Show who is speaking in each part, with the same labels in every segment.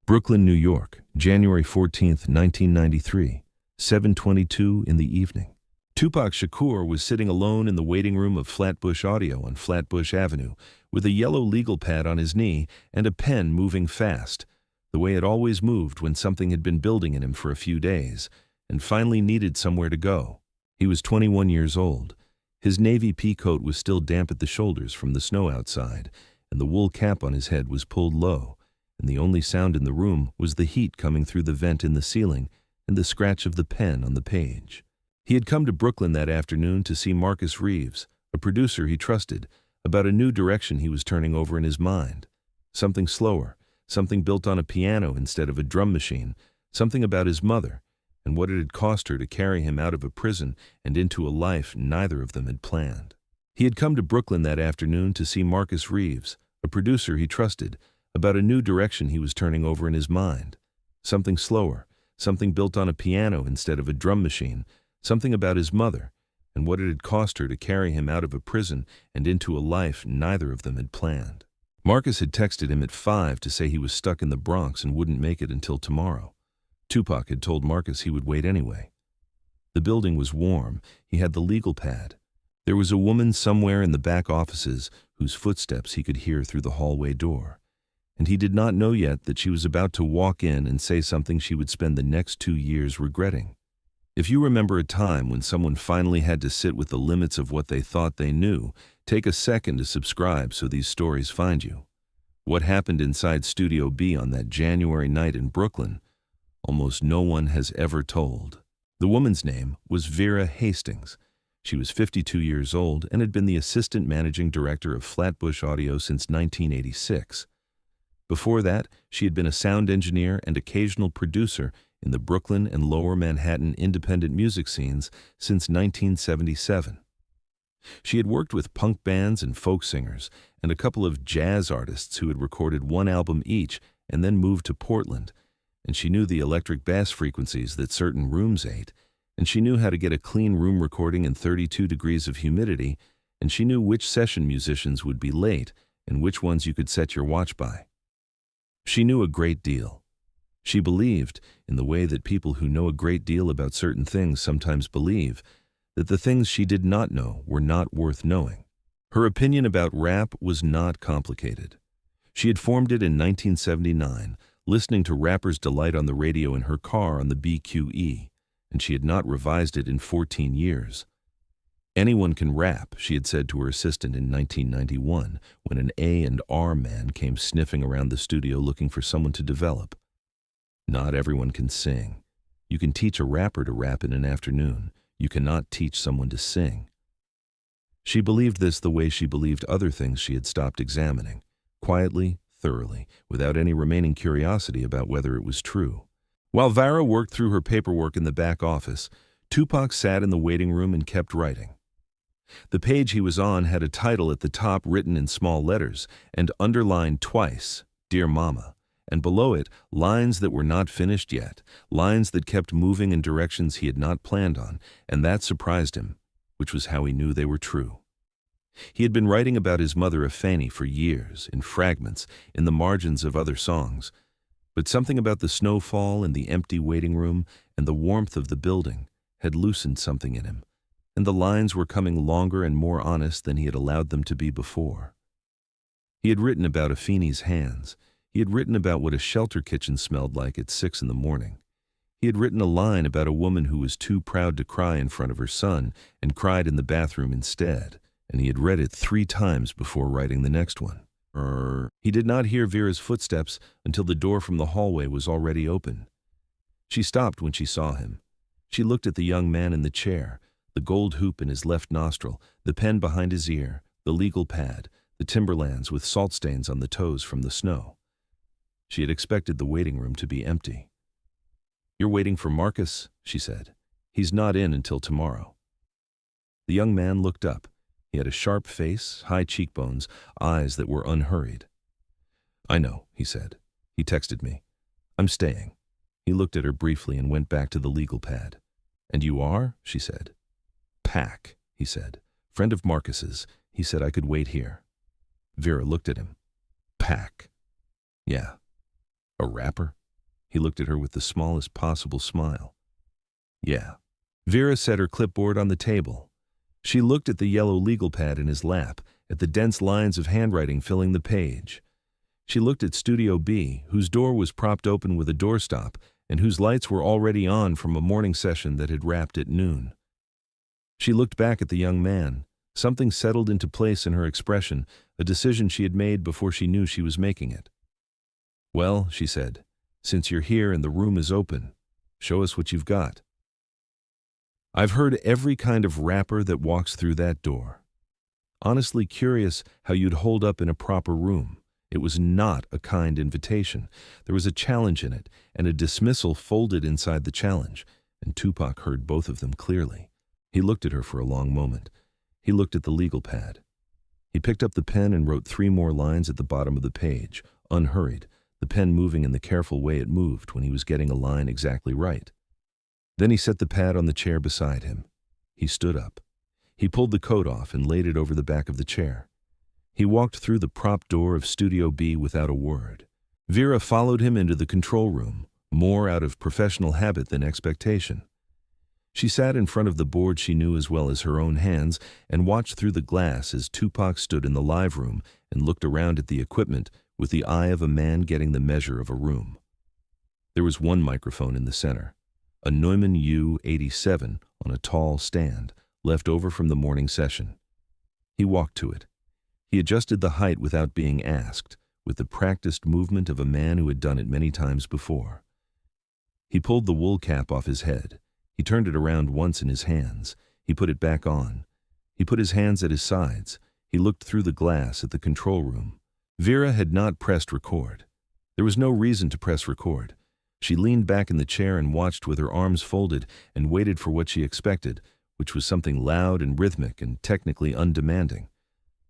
Speaker 1: Brooklyn, New York, January 14th, 1993, 7:22 in the evening. Tupac Shakur was sitting alone in the waiting room of Flatbush Audio on Flatbush Avenue, with a yellow legal pad on his knee and a pen moving fast, the way it always moved when something had been building in him for a few days, and finally needed somewhere to go. He was 21 years old. His navy pea coat was still damp at the shoulders from the snow outside, and the wool cap on his head was pulled low, and the only sound in the room was the heat coming through the vent in the ceiling and the scratch of the pen on the page. He had come to Brooklyn that afternoon to see Marcus Reeves, a producer he trusted, about a new direction he was turning over in his mind. Something slower, something built on a piano instead of a drum machine, something about his mother, and what it had cost her to carry him out of a prison and into a life neither of them had planned. He had come to Brooklyn that afternoon to see Marcus Reeves, a producer he trusted, about a new direction he was turning over in his mind. Something slower, something built on a piano instead of a drum machine, something about his mother, and what it had cost her to carry him out of a prison and into a life neither of them had planned. Marcus had texted him at 5 to say he was stuck in the Bronx and wouldn't make it until tomorrow. Tupac had told Marcus he would wait anyway. The building was warm. He had the legal pad. There was a woman somewhere in the back offices whose footsteps he could hear through the hallway door. And he did not know yet that she was about to walk in and say something she would spend the next 2 years regretting. If you remember a time when someone finally had to sit with the limits of what they thought they knew, take a second to subscribe so these stories find you. What happened inside Studio B on that January night in Brooklyn, almost no one has ever told. The woman's name was Vera Hastings. She was 52 years old and had been the assistant managing director of Flatbush Audio since 1986. Before that, she had been a sound engineer and occasional producer in the Brooklyn and Lower Manhattan independent music scenes since 1977. She had worked with punk bands and folk singers and a couple of jazz artists who had recorded one album each and then moved to Portland, and she knew the electric bass frequencies that certain rooms ate, and she knew how to get a clean room recording in 32 degrees of humidity, and she knew which session musicians would be late and which ones you could set your watch by. She knew a great deal. She believed, in the way that people who know a great deal about certain things sometimes believe, that the things she did not know were not worth knowing. Her opinion about rap was not complicated. She had formed it in 1979, listening to Rapper's Delight on the radio in her car on the BQE, and she had not revised it in 14 years. Anyone can rap, she had said to her assistant in 1991, when an A&R man came sniffing around the studio looking for someone to develop. Not everyone can sing. You can teach a rapper to rap in an afternoon. You cannot teach someone to sing. She believed this the way she believed other things she had stopped examining, quietly, thoroughly, without any remaining curiosity about whether it was true. While Vera worked through her paperwork in the back office, Tupac sat in the waiting room and kept writing. The page he was on had a title at the top written in small letters and underlined twice, "Dear Mama," and below it, lines that were not finished yet, lines that kept moving in directions he had not planned on, and that surprised him, which was how he knew they were true. He had been writing about his mother Afeni for years, in fragments, in the margins of other songs, but something about the snowfall and the empty waiting room and the warmth of the building had loosened something in him, and the lines were coming longer and more honest than he had allowed them to be before. He had written about Afeni's hands. He had written about what a shelter kitchen smelled like at 6 in the morning. He had written a line about a woman who was too proud to cry in front of her son and cried in the bathroom instead, and he had read it 3 times before writing the next one. He did not hear Vera's footsteps until the door from the hallway was already open. She stopped when she saw him. She looked at the young man in the chair, the gold hoop in his left nostril, the pen behind his ear, the legal pad, the Timberlands with salt stains on the toes from the snow. She had expected the waiting room to be empty. "You're waiting for Marcus," she said. "He's not in until tomorrow." The young man looked up. He had a sharp face, high cheekbones, eyes that were unhurried. "I know," he said. "He texted me. I'm staying." He looked at her briefly and went back to the legal pad. "And you are?" she said. "Pack," he said. "Friend of Marcus's. He said I could wait here." Vera looked at him. "Pack." "Yeah." A rapper? He looked at her with the smallest possible smile. Yeah. Vera set her clipboard on the table. She looked at the yellow legal pad in his lap, at the dense lines of handwriting filling the page. She looked at Studio B, whose door was propped open with a doorstop and whose lights were already on from a morning session that had wrapped at noon. She looked back at the young man. Something settled into place in her expression, a decision she had made before she knew she was making it. Well, she said, since you're here and the room is open, show us what you've got. I've heard every kind of rapper that walks through that door. Honestly curious how you'd hold up in a proper room. It was not a kind invitation. There was a challenge in it, and a dismissal folded inside the challenge, and Tupac heard both of them clearly. He looked at her for a long moment. He looked at the legal pad. He picked up the pen and wrote 3 more lines at the bottom of the page, unhurried, the pen moving in the careful way it moved when he was getting a line exactly right. Then he set the pad on the chair beside him. He stood up. He pulled the coat off and laid it over the back of the chair. He walked through the prop door of Studio B without a word. Vera followed him into the control room, more out of professional habit than expectation. She sat in front of the board she knew as well as her own hands and watched through the glass as Tupac stood in the live room and looked around at the equipment with the eye of a man getting the measure of a room. There was one microphone in the center, a Neumann U-87 on a tall stand, left over from the morning session. He walked to it. He adjusted the height without being asked, with the practiced movement of a man who had done it many times before. He pulled the wool cap off his head. He turned it around once in his hands. He put it back on. He put his hands at his sides. He looked through the glass at the control room. Vera had not pressed record. There was no reason to press record. She leaned back in the chair and watched with her arms folded and waited for what she expected, which was something loud and rhythmic and technically undemanding.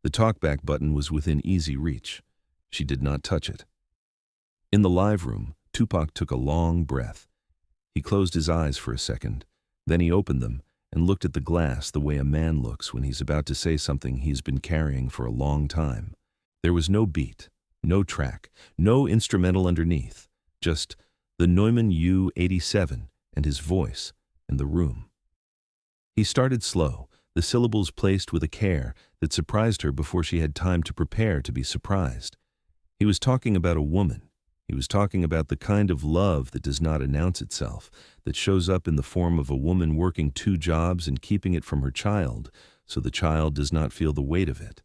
Speaker 1: The talkback button was within easy reach. She did not touch it. In the live room, Tupac took a long breath. He closed his eyes for a second. Then he opened them and looked at the glass the way a man looks when he's about to say something he's been carrying for a long time. There was no beat, no track, no instrumental underneath, just the Neumann U-87 and his voice and the room. He started slow, the syllables placed with a care that surprised her before she had time to prepare to be surprised. He was talking about a woman. He was talking about the kind of love that does not announce itself, that shows up in the form of a woman working 2 jobs and keeping it from her child, so the child does not feel the weight of it.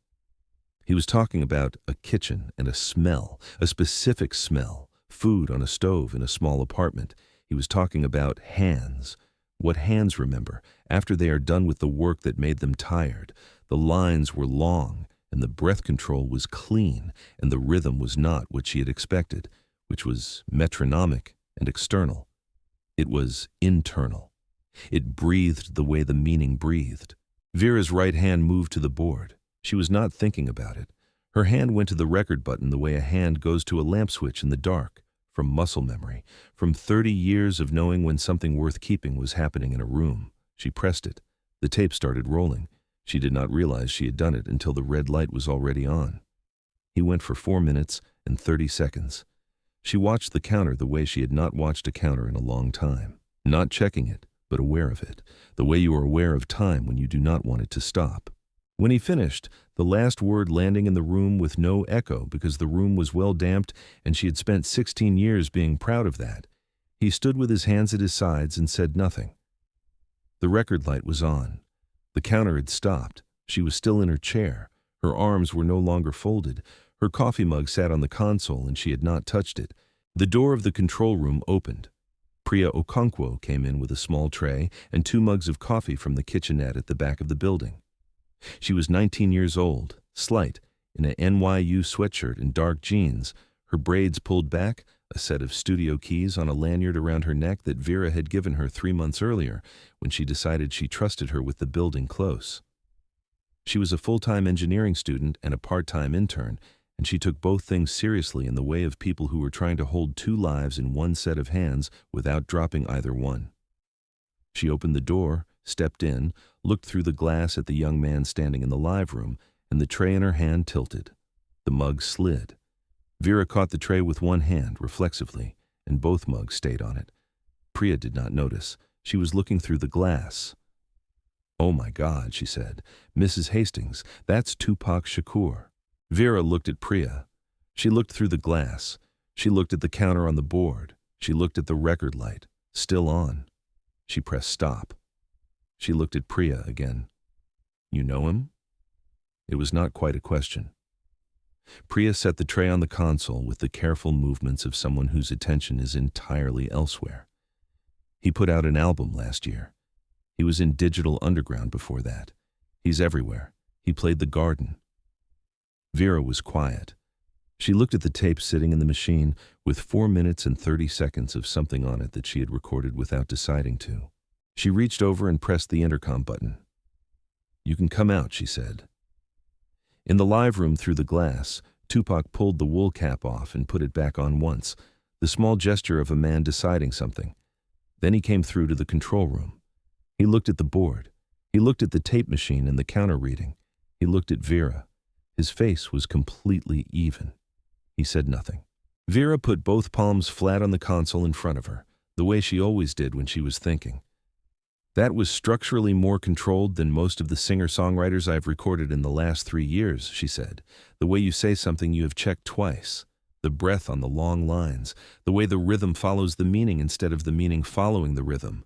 Speaker 1: He was talking about a kitchen and a smell, a specific smell, food on a stove in a small apartment. He was talking about hands. What hands remember after they are done with the work that made them tired. The lines were long, and the breath control was clean, and the rhythm was not what she had expected, which was metronomic and external. It was internal. It breathed the way the meaning breathed. Vera's right hand moved to the board. She was not thinking about it. Her hand went to the record button the way a hand goes to a lamp switch in the dark, from muscle memory, from 30 years of knowing when something worth keeping was happening in a room. She pressed it. The tape started rolling. She did not realize she had done it until the red light was already on. He went for 4 minutes and 30 seconds. She watched the counter the way she had not watched a counter in a long time. Not checking it, but aware of it, the way you are aware of time when you do not want it to stop. When he finished, the last word landing in the room with no echo because the room was well damped and she had spent 16 years being proud of that, he stood with his hands at his sides and said nothing. The record light was on. The counter had stopped. She was still in her chair. Her arms were no longer folded. Her coffee mug sat on the console and she had not touched it. The door of the control room opened. Priya Okonkwo came in with a small tray and 2 mugs of coffee from the kitchenette at the back of the building. She was 19 years old, slight, in an NYU sweatshirt and dark jeans, her braids pulled back, a set of studio keys on a lanyard around her neck that Vera had given her 3 months earlier when she decided she trusted her with the building close. She was a full-time engineering student and a part-time intern, and she took both things seriously in the way of people who were trying to hold 2 lives in one set of hands without dropping either one. She opened the door, stepped in, looked through the glass at the young man standing in the live room, and the tray in her hand tilted. The mug slid. Vera caught the tray with one hand, reflexively, and both mugs stayed on it. Priya did not notice. She was looking through the glass. "Oh my God," she said. "Mrs. Hastings, that's Tupac Shakur." Vera looked at Priya. She looked through the glass. She looked at the counter on the board. She looked at the record light, still on. She pressed stop. She looked at Priya again. "You know him?" It was not quite a question. Priya set the tray on the console with the careful movements of someone whose attention is entirely elsewhere. "He put out an album last year. He was in Digital Underground before that. He's everywhere. He played The Garden." Vera was quiet. She looked at the tape sitting in the machine with 4 minutes and 30 seconds of something on it that she had recorded without deciding to. She reached over and pressed the intercom button. "You can come out," she said. In the live room through the glass, Tupac pulled the wool cap off and put it back on once, the small gesture of a man deciding something. Then he came through to the control room. He looked at the board. He looked at the tape machine and the counter reading. He looked at Vera. His face was completely even. He said nothing. Vera put both palms flat on the console in front of her, the way she always did when she was thinking. "That was structurally more controlled than most of the singer-songwriters I've recorded in the last 3 years," she said. "The way you say something you have checked twice. The breath on the long lines. The way the rhythm follows the meaning instead of the meaning following the rhythm.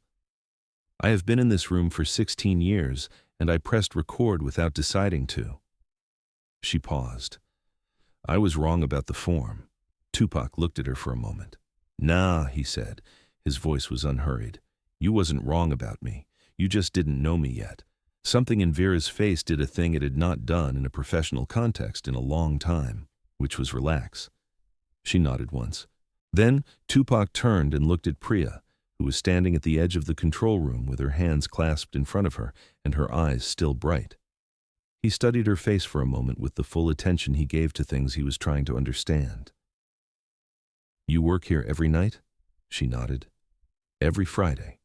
Speaker 1: I have been in this room for 16 years, and I pressed record without deciding to." She paused. "I was wrong about the form." Tupac looked at her for a moment. "Nah," he said. His voice was unhurried. "You wasn't wrong about me. You just didn't know me yet." Something in Vera's face did a thing it had not done in a professional context in a long time, which was relax. She nodded once. Then Tupac turned and looked at Priya, who was standing at the edge of the control room with her hands clasped in front of her and her eyes still bright. He studied her face for a moment with the full attention he gave to things he was trying to understand. "You work here every night?" She nodded. "Every Friday."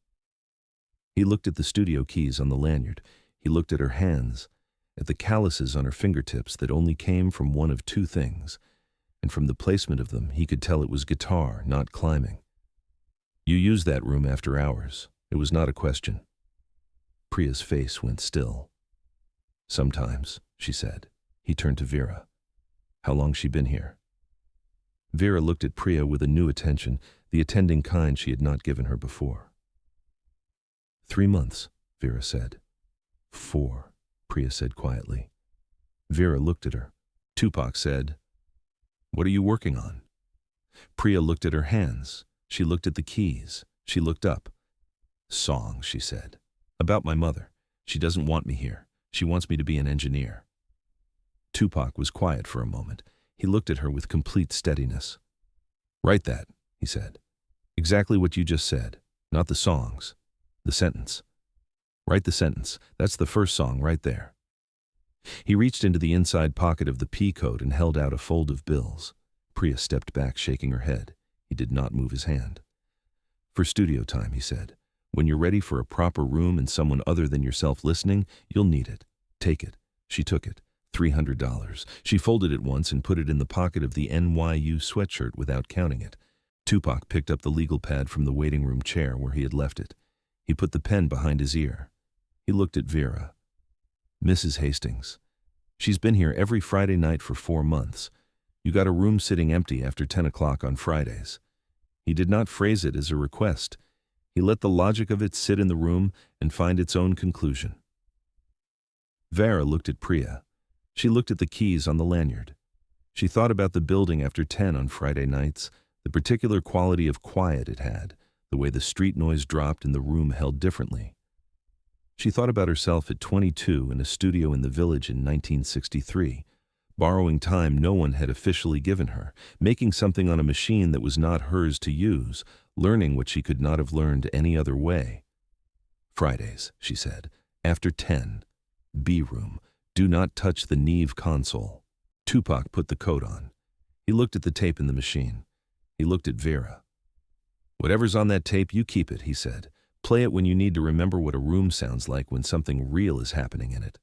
Speaker 1: He looked at the studio keys on the lanyard. He looked at her hands, at the calluses on her fingertips that only came from one of two things, and from the placement of them he could tell it was guitar, not climbing. "You use that room after hours." It was not a question. Priya's face went still. "Sometimes," she said. He turned to Vera. "How long she been here?" Vera looked at Priya with a new attention, the attending kind she had not given her before. 3 months, Vera said. 4, Priya said quietly. Vera looked at her. Tupac said, "What are you working on?" Priya looked at her hands. She looked at the keys. She looked up. "Song," she said. "About my mother. She doesn't want me here. She wants me to be an engineer." Tupac was quiet for a moment. He looked at her with complete steadiness. "Write that," he said. "Exactly what you just said. Not the songs. The sentence. Write the sentence. That's the first song right there." He reached into the inside pocket of the pea coat and held out a fold of bills. Priya stepped back, shaking her head. He did not move his hand. "For studio time," he said. "When you're ready for a proper room and someone other than yourself listening, you'll need it. Take it." She took it. $300. She folded it once and put it in the pocket of the NYU sweatshirt without counting it. Tupac picked up the legal pad from the waiting room chair where he had left it. He put the pen behind his ear. He looked at Vera. "Mrs. Hastings. She's been here every Friday night for 4 months. You got a room sitting empty after 10 o'clock on Fridays." He did not phrase it as a request. He let the logic of it sit in the room and find its own conclusion. Vera looked at Priya. She looked at the keys on the lanyard. She thought about the building after 10 on Friday nights, the particular quality of quiet it had, the way the street noise dropped and the room held differently. She thought about herself at 22 in a studio in the village in 1963, borrowing time no one had officially given her, making something on a machine that was not hers to use, learning what she could not have learned any other way. "Fridays," she said, "after 10. B-room. Do not touch the Neve console." Tupac put the coat on. He looked at the tape in the machine. He looked at Vera. "Whatever's on that tape, you keep it," he said. "Play it when you need to remember what a room sounds like when something real is happening in it."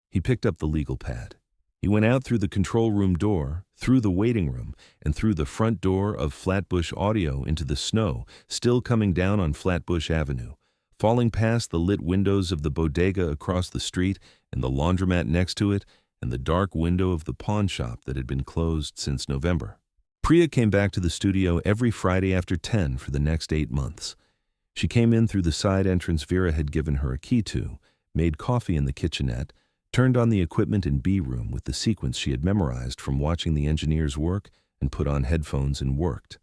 Speaker 1: He picked up the legal pad. He went out through the control room door, through the waiting room, and through the front door of Flatbush Audio into the snow, still coming down on Flatbush Avenue, falling past the lit windows of the bodega across the street and the laundromat next to it, and the dark window of the pawn shop that had been closed since November. Priya came back to the studio every Friday after 10 for the next 8 months. She came in through the side entrance Vera had given her a key to, made coffee in the kitchenette, turned on the equipment in B room with the sequence she had memorized from watching the engineers work, and put on headphones and worked.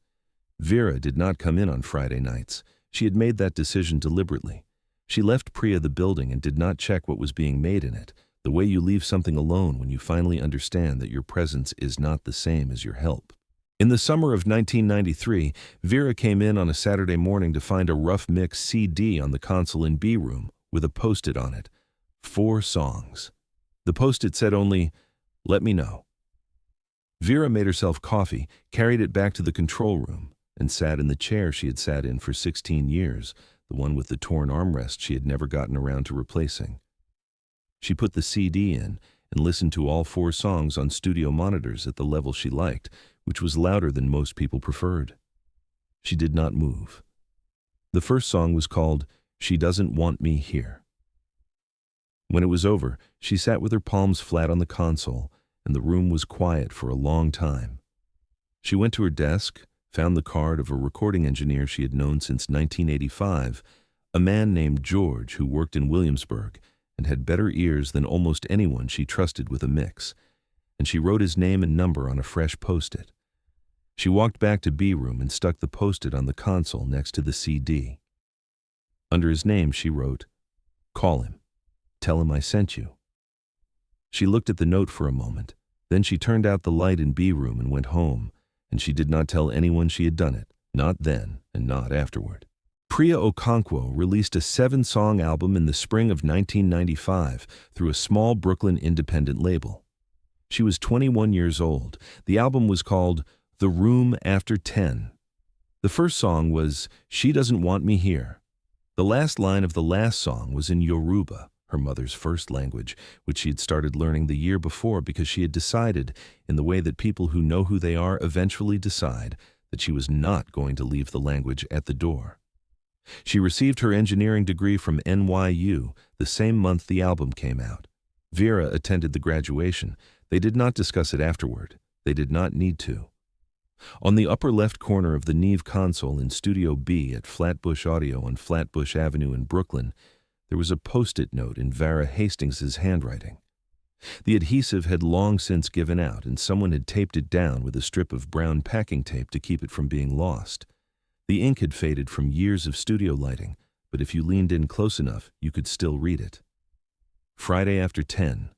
Speaker 1: Vera did not come in on Friday nights. She had made that decision deliberately. She left Priya the building and did not check what was being made in it, the way you leave something alone when you finally understand that your presence is not the same as your help. In the summer of 1993, Vera came in on a Saturday morning to find a rough mix CD on the console in B room with a post-it on it. 4 songs. The post-it said only, "Let me know." Vera made herself coffee, carried it back to the control room, and sat in the chair she had sat in for 16 years, the one with the torn armrest she had never gotten around to replacing. She put the CD in and listened to all 4 songs on studio monitors at the level she liked, which was louder than most people preferred. She did not move. The first song was called "She Doesn't Want Me Here." When it was over, she sat with her palms flat on the console, and the room was quiet for a long time. She went to her desk, found the card of a recording engineer she had known since 1985, a man named George who worked in Williamsburg and had better ears than almost anyone she trusted with a mix, and she wrote his name and number on a fresh post-it. She walked back to B room and stuck the post-it on the console next to the CD. Under his name she wrote, "Call him. Tell him I sent you." She looked at the note for a moment. Then she turned out the light in B room and went home, and she did not tell anyone she had done it, not then and not afterward. Priya Okonkwo released a 7-song album in the spring of 1995 through a small Brooklyn independent label. She was 21 years old. The album was called "The Room After 10." The first song was "She Doesn't Want Me Here." The last line of the last song was in Yoruba, her mother's first language, which she had started learning the year before because she had decided, in the way that people who know who they are eventually decide, that she was not going to leave the language at the door. She received her engineering degree from NYU the same month the album came out. Vera attended the graduation. They did not discuss it afterward. They did not need to. On the upper left corner of the Neve console in Studio B at Flatbush Audio on Flatbush Avenue in Brooklyn, there was a post-it note in Vera Hastings's handwriting. The adhesive had long since given out, and someone had taped it down with a strip of brown packing tape to keep it from being lost. The ink had faded from years of studio lighting, but if you leaned in close enough, you could still read it. Friday after 10.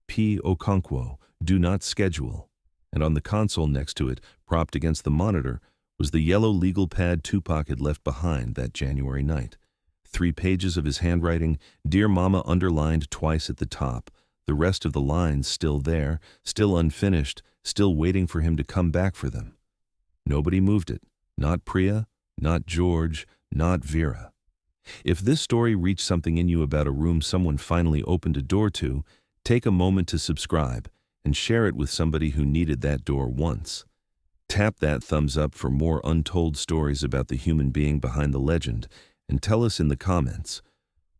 Speaker 1: P. Okonkwo, do not schedule. And on the console next to it, propped against the monitor, was the yellow legal pad Tupac had left behind that January night. 3 pages of his handwriting, "Dear Mama" underlined twice at the top, the rest of the lines still there, still unfinished, still waiting for him to come back for them. Nobody moved it, not Priya, not George, not Vera. If this story reached something in you about a room someone finally opened a door to, take a moment to subscribe and share it with somebody who needed that door once. Tap that thumbs up for more untold stories about the human being behind the legend, and tell us in the comments,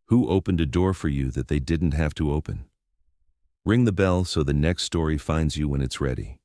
Speaker 1: who opened a door for you that they didn't have to open? Ring the bell so the next story finds you when it's ready.